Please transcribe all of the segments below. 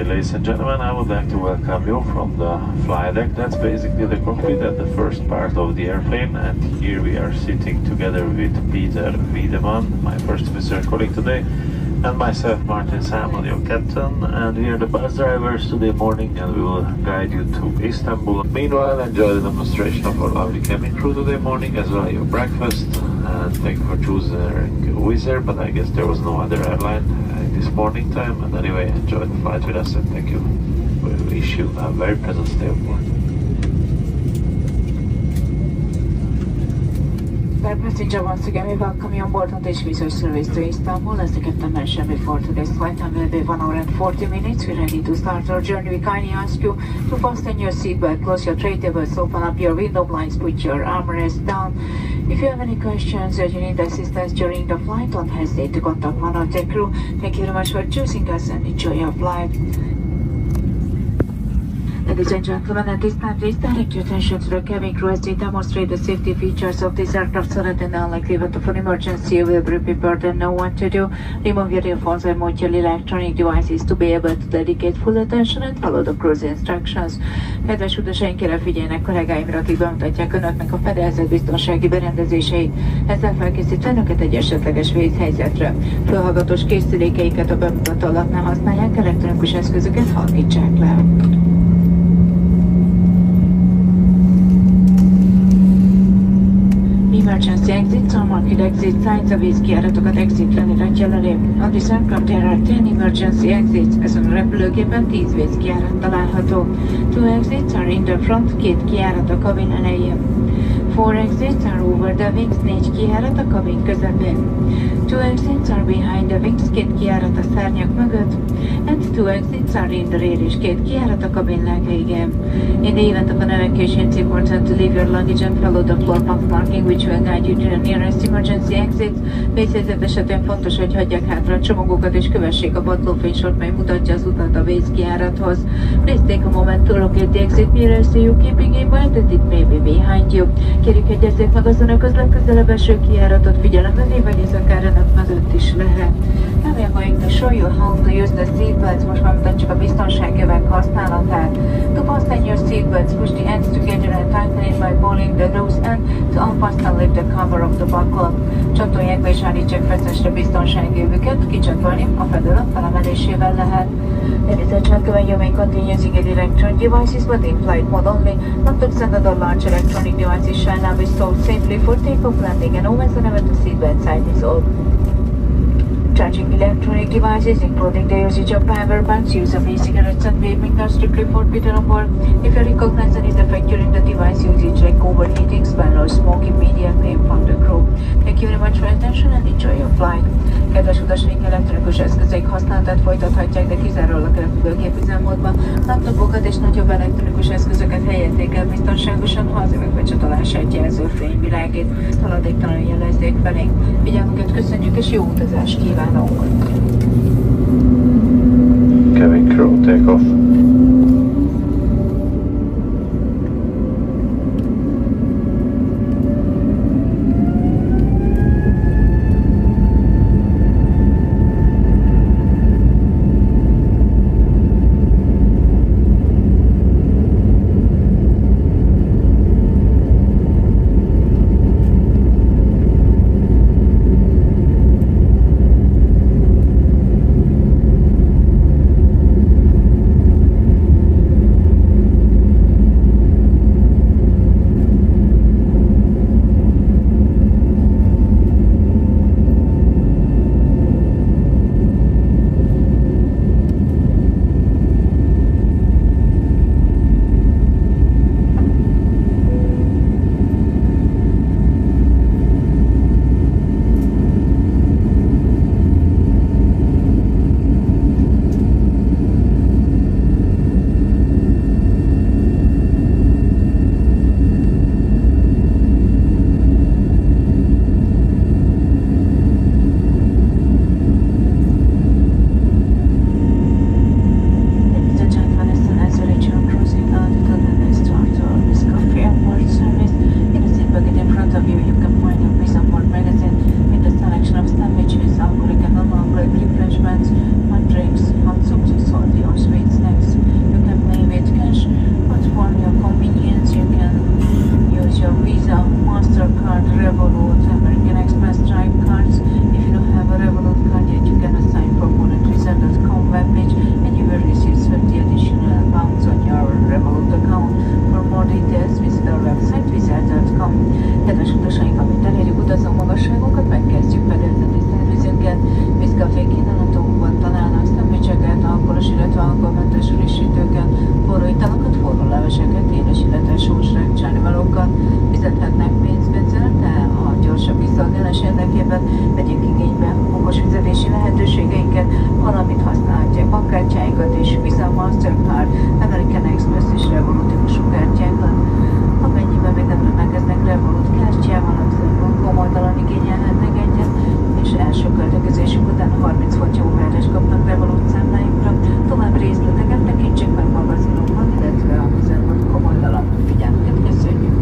day, ladies and gentlemen. I would like to welcome you from the flight deck. That's basically the cockpit at the first part of the airplane, and here we are sitting together with Peter Wiedemann, my first officer colleague today, and myself, Martin Salmon, your captain, and we are the bus drivers today morning, and we will guide you to Istanbul. Meanwhile, enjoy the demonstration of our lovely cabin crew today morning, as well as your breakfast, and thank you for choosing Wizz Air, but I guess there was no other airline this morning time, and anyway, enjoy the flight with us, and thank you. We wish you a very pleasant stay aboard. Dear passenger, once again we welcome you on board on this Wizz Air service to Istanbul. As the captain mentioned before, today's flight time will be 1 hour and 40 minutes. We're ready to start our journey. We kindly ask you to fasten your seatbelt, close your tray tables, open up your window blinds, put your armrest down. If you have any questions or you need assistance during the flight, don't hesitate to contact one of the crew. Thank you very much for choosing us and enjoy your flight. Ladies and gentlemen, at this time, please direct your attention to the cabin crew as they demonstrate the safety features of this aircraft so that in the unlikely event of an emergency, you will be prepared and know what to do. Remove your earphones and mute your electronic devices to be able to dedicate full attention and follow the cruise instructions. Kedves utasaink, kérem figyeljenek kollégáimra, akik bemutatják önöknek a fedélzet biztonsági berendezéseit, ezzel felkészítve önöket egy esetleges vészhelyzetre. Fölhallgatós készülékeiket a bemutató alatt ne használják, elektronikus eszközöket halkítsák le. Emergency exits are marked exit signs, a vízkijáratokat exit-len iratja lelé. On this aircraft there are 10 emergency exits, ezen a repülőgépen 10 vízkijárat található. 2 exits are in the front, 2 kijárat a kabin elején. 4 exits are over the wings, 4 kijárat a kabin közepén. 2 exits are behind the wings, 2 kijárat a szárnyak mögött. And 2 exits are in the rear, és 2 kijárat a kabin legvégén. In the event of an evacuation, it's important to leave your luggage and follow the floor box marking, which will guide you to the nearest emergency exit. Vészhelyzet esetén fontos, hogy hagyják hátra a csomagokat és kövessék a padlófénysort, mely mutatja az utat a vészkijárathoz. Please take a moment to locate the exit mirror so you keeping in mind that it may be behind you. Kérjük, egyezzék meg az önökhöz legközelebb eső kijáratot figyelembe véve, hogy ez akár önök mögött is lehet. Now we are going to show you how to use the seatbelts. Most már mutatjuk a biztonságjövek használatát. To fasten your seatbelts, push the ends together and tighten it by pulling the loose end. To unfasten, lift the cover of the buckle. Csatolják be és állítsák feszesre biztonságjövüket. Kicsatolni a fedőlap felemelésével lehet. Ladies and gentlemen, you may continue using the electronic devices, but in flight mode only. Not to send other large electronic devices shall now be stored safely for takeoff, landing, and always whenever the seatbelt sign is off. Charging electronic devices, including the usage of power banks, use of e-cigarettes and vaping are strictly forbidden on board. If you recognize any defect during the device usage, like overheating, smell or smoke, immediately inform the crew. Thank you very much for your attention and enjoy your flight. Kedves utasaink, elektronikus eszközeik használatát folytathatják, de kizárólag repülőgép üzemmódban. Laptopokat és nagyobb elektronikus eszközöket helyezzék el biztonságosan, ha az üvegbecsatolását jelző fény világít. Haladéktalanul jelezzék felénk. Figyelmüket köszönjük és jó utazást kívánunk! Cabin crew, take off. Revolut, American Express Stripe cards. If you don't have a Revolut card yet, you can assign for monetarizer.com webpage and you will receive 30 additional pounds on your Revolut account. For more details, visit our website wizzair.com. Kedves utasaink, amit elérjük utazó magasságokat, megkezdjük fedélzeti szervizünket. Vízkafé kínálatunkban találnak szendvicseket, alkoholos, illetve alkoholmentes frissítőket, forró italokat, forró leveseket, édes, illetve sós rákcsálnivalókat. Fizethetnek pénzböncölete a gyorsabb kiszolgálás érdekében, vegyék igénybe okos fizetési lehetőségeinket, valamint használhatják bankkártyáikat és Visa, Mastercard, American Express és Revolut típusú kártyákat. Amennyiben még nem rendelkeznek Revolut kártyával, a bankom oldalon igényelhetnek egyet, és első költekezésük után 30 fontja óvárás kapnak Revolut számlájukra. További részleteket tekintsék meg magazinunkon, illetve a wizzair.com oldalon. Figyelmüket köszönjük!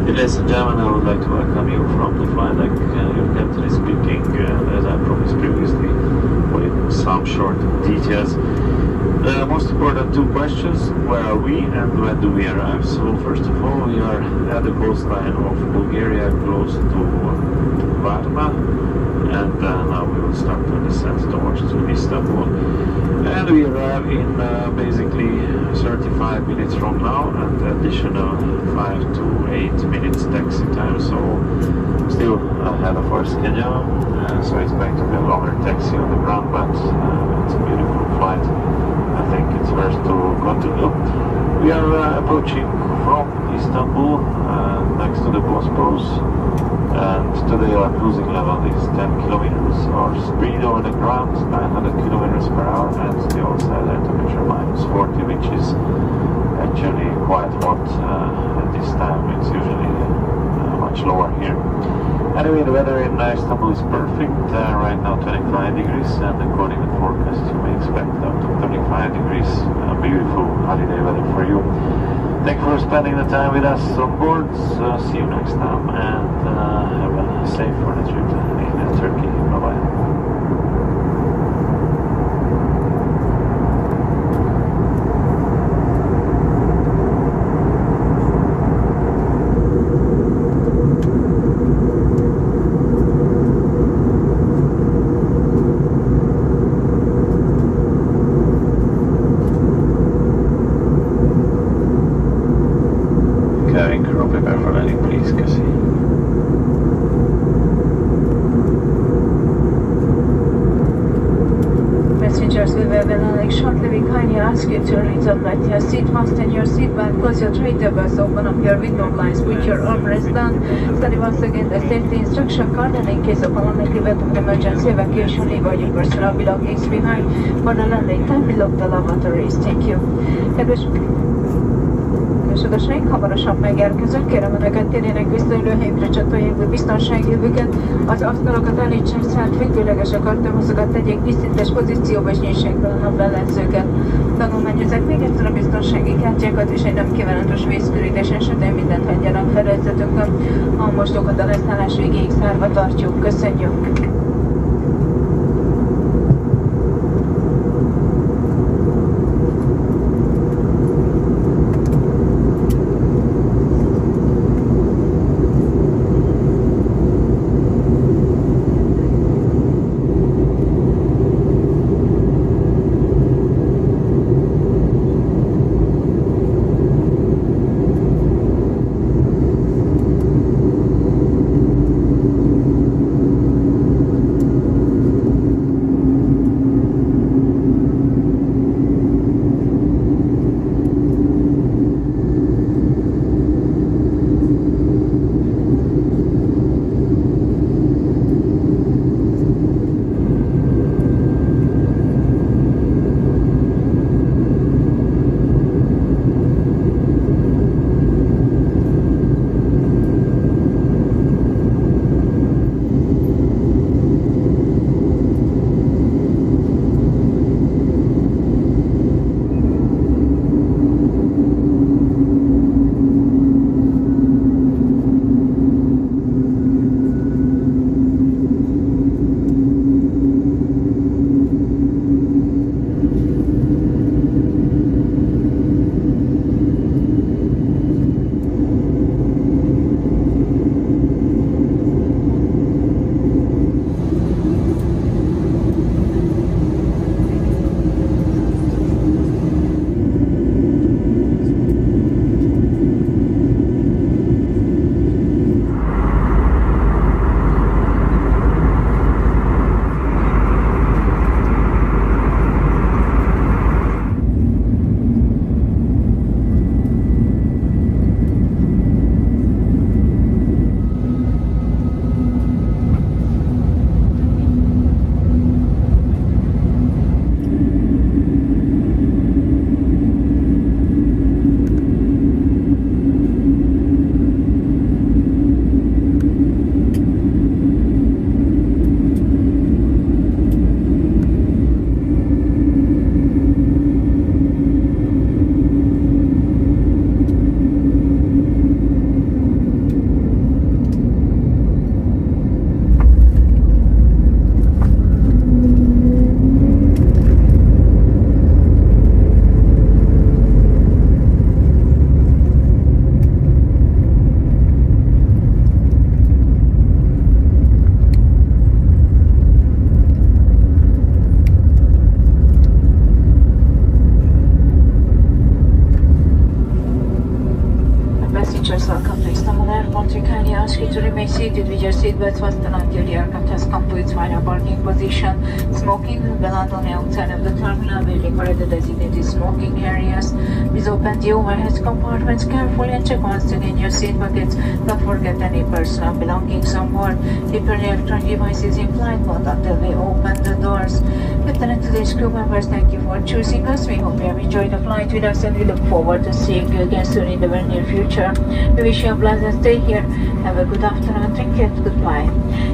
Ladies and gentlemen, I would like to welcome you from the flight deck. Your captain is speaking, as I promised previously, with some short details. The most important two questions: where are we and when do we arrive? So first of all, we are at the coastline of Bulgaria, close to Varna, and now we will start to descend towards Istanbul. And we arrive in basically 35 minutes from now, and additional 5 to 8 minutes taxi time, so still ahead of our schedule. So it's going to be a longer taxi on the ground, but it's a beautiful flight. I think it's worth to continue. We are approaching from Istanbul, next to the Bosphorus, and today our cruising level is 10 kilometers. Our speed over the ground 900 kilometers per hour, and the outside air temperature minus slower here. Anyway, the weather in Istanbul is perfect. Right now 25 degrees, and according to the forecast you may expect up to 35 degrees. Beautiful holiday weather for you. Thank you for spending the time with us on board. See you next time, and have a safe trip in Turkey. Bye-bye. Prepare for landing, please, Cassie. Passengers, we will be landing shortly. We kindly ask you to re-unbelt your seat, fasten your seatbelt, close your tray tables, open up your window blinds, put your armrest down, study once again the safety instruction card, and in case of an event of emergency evacuation, leave all your personal belongings behind. For the landing time, we lock the lavatories. Thank you. Utasjaink, hamarosan megérkezünk, kérem Önöket térjenek vissza ülőhelyükre, csatolják be biztonsági övüket, az asztalokat állítsák szállt, függőleges kartonhozokat tegyék díszítés pozícióba, és nyissák be a napellenzőket. Tanulmányozzák még egyszer a biztonsági kártyákat, és egy nem kívánatos vészkürítés esetén mindent hagyjanak fedélzetükön. A mosdókat a leszállás végéig szárva tartjuk. Köszönjük! Seated with your seatbelts fastened until the aircraft has come to its final parking position. Smoking will be allowed on the outside of the terminal building or at the designated smoking areas. Please open the overhead compartments carefully and check once again your seat pockets. Don't forget any personal belongings on board. Keep your electronic devices in flight mode until we open the doors. Captain and today's crew members, thank you for choosing us. We hope you have enjoyed the flight with us, and we look forward to seeing you again soon in the very near future. We wish you a pleasant stay here. Have a good afternoon, thank you and goodbye.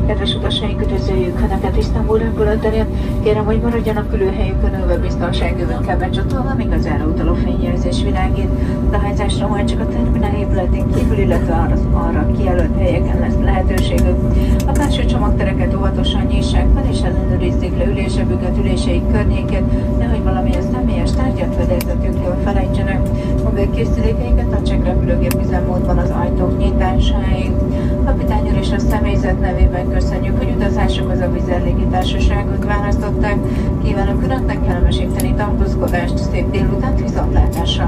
Kedves utasaink, üdvözöljük Önöket Istanbul repülőterén. Kérem, hogy maradjanak ülőhelyükön ülve biztonságövőkkel becsatolva, míg az elrautaló fényjelzés világít. Lehajtásra majd csak a terminál épületén kívül, illetve arra kijelölt helyeken lesz lehetőségük. A belső csomagtereket óvatosan nyissák fel, és ellenőrizzék le ülésebüket, üléseik környékét, nehogy valamilyen személyes tárgyat fedélzetükről felejtsenek. Mobil készülékeiket tartsák repülőgép üzemmódban az ajtók nyitásáig. Kapitány úr és a személyzet nevében köszönjük, hogy utazásukhoz a Wizz Air légitársaságot választották. Kívánok Önöknek kellemes itteni tartózkodást, szép délutánt, viszontlátásra!